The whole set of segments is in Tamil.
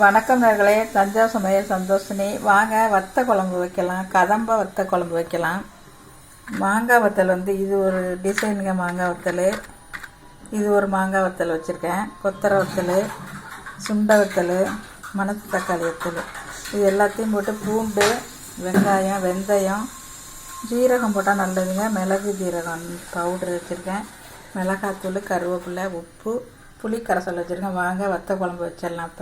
வணக்கம் நேர்களே, தஞ்சா சமையல் சந்தோஷினி. வாங்க வத்த குழம்பு வைக்கலாம், கதம்ப வத்த குழம்பு வைக்கலாம். மாங்காய் வத்தல் இது ஒரு டிசைனுங்க. மாங்காய் வத்தல் இது ஒரு மாங்காய் வத்தல் வச்சுருக்கேன். கொத்தரை வத்தல், சுண்டை வத்தல், மணத்து தக்காளி வத்தல், இது எல்லாத்தையும் போட்டு பூண்டு, வெங்காயம், வெந்தயம், ஜீரகம் போட்டால் நல்லதுங்க. மிளகு ஜீரகம் பவுட்ரு வச்சுருக்கேன். மிளகாத்தூள், கருவேப்பிலை, உப்பு, புளி கரைசல் வச்சுருக்கேன். வாங்க வத்த குழம்பு வச்சிடலாம்.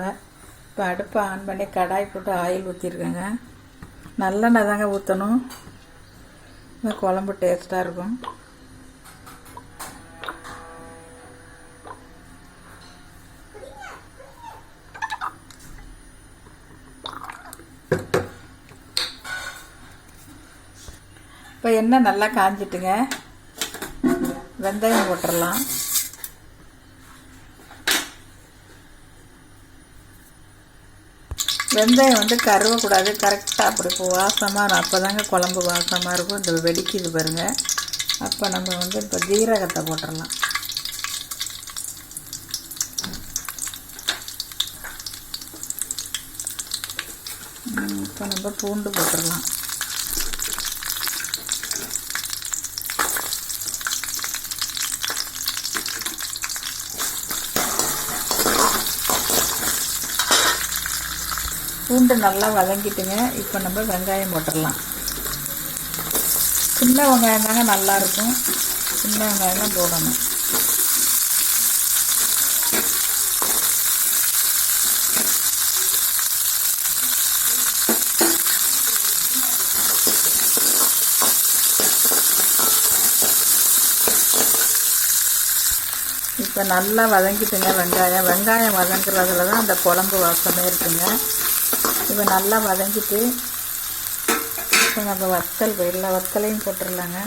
இப்போ அடுப்பை ஆன் பண்ணி கடாய் போட்டு ஆயில் ஊற்றிருக்கேங்க. நல்லெண்ணெய் தாங்க ஊற்றணும், இந்த குழம்பு டேஸ்ட்டாக இருக்கும். இப்போ எண்ணெய் நல்லா காஞ்சிட்டுங்க, வெந்தயம் போட்டுடலாம். வெந்தயம் கருவக்கூடாது, கரெக்டாக அப்படி வாசமாக, அப்போ தாங்க குழம்பு வாசமாக இருக்கும். இந்த வெடிக்குது பாருங்கள். அப்போ நம்ம இப்போ ஜீரகத்தை போட்டுடலாம். இப்போ நம்ம பூண்டு போட்டுடலாம். பூண்டு நல்லா வதங்கிட்டுங்க. இப்போ நம்ம வெங்காயம் போட்டுடலாம். சின்ன வெங்காயம் தாங்க நல்லாயிருக்கும், சின்ன வெங்காயம் தான் போடணும். இப்போ நல்லா வதங்கிட்டுங்க வெங்காயம் வதங்குறதுல தான் அந்த குழம்பு வாசமே இருக்குங்க. இப்போ நல்லா வதங்கிட்டு இப்போ நம்ம எல்லா வத்தலையும் போட்டுடலாங்க.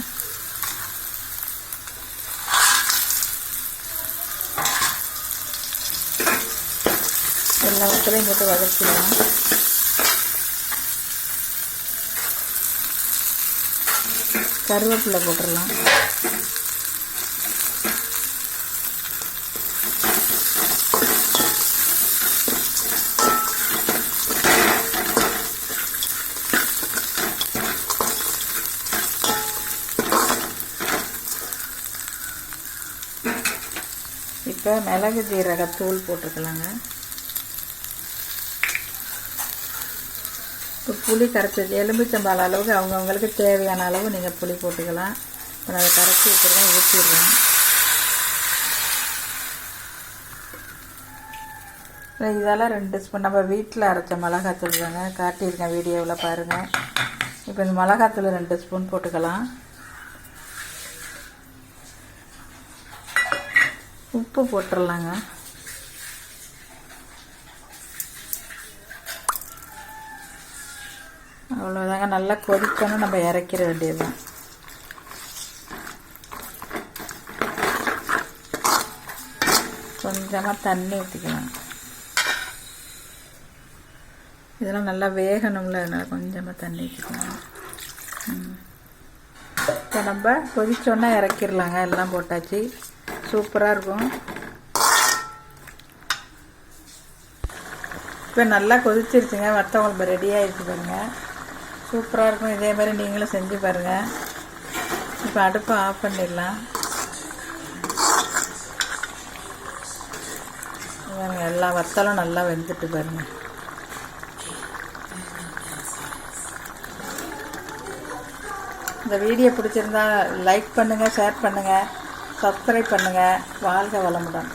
எல்லா வத்தலையும் போட்டு வதக்கிடலாம். கருவேப்பிலை போட்டுடலாம். இப்போ மிளகு ஜீரகத்தூள் போட்டுக்கலாங்க. இப்போ புளி கரைச்சி எலுமிச்சம்பழ அளவுக்கு அவங்கவுங்களுக்கு தேவையான அளவு நீங்கள் புளி போட்டுக்கலாம். இப்போ நான் அதை கரைச்சி வச்சுருக்கேன், ஊற்றிடுறேன். இதெல்லாம் 2 ஸ்பூன் நம்ம வீட்டில் அரைச்ச மிளகாத்தூள் தாங்க, காட்டியிருக்கேன் வீடியோவில் பாருங்கள். இப்போ இந்த மிளகாத்தூள் 2 ஸ்பூன் போட்டுக்கலாம். உப்பு போட்டுடலாங்க. அவ்வளோதாங்க, நல்லா கொதிக்கணும், நம்ம இறக்கிற வேண்டியதுதான். கொஞ்சமாக தண்ணி ஊற்றிக்கலாம். இதெல்லாம் நல்லா வேகணும்ல, அதனால் கொஞ்சமாக தண்ணி ஊற்றிக்கலாம். இப்போ நம்ம கொதிச்சோன்னா இறக்கிடலாங்க. எல்லாம் போட்டாச்சு, சூப்பராக இருக்கும். இப்போ நல்லா கொதிச்சிருச்சுங்க, வத்த குழம்பு ரெடி ஆகிடுச்சு பாருங்கள். சூப்பராக இருக்கும். இதே மாதிரி நீங்களும் செஞ்சு பாருங்கள். இப்போ அடுப்பை ஆஃப் பண்ணிடலாம். எல்லா வத்தலும் நல்லா வெந்துட்டு பாருங்கள். இந்த வீடியோ பிடிச்சிருந்தா லைக் பண்ணுங்கள், ஷேர் பண்ணுங்கள், சப்ஸ்கிரைப் பண்ணுங்கள். வாழ்க வளமுடன்.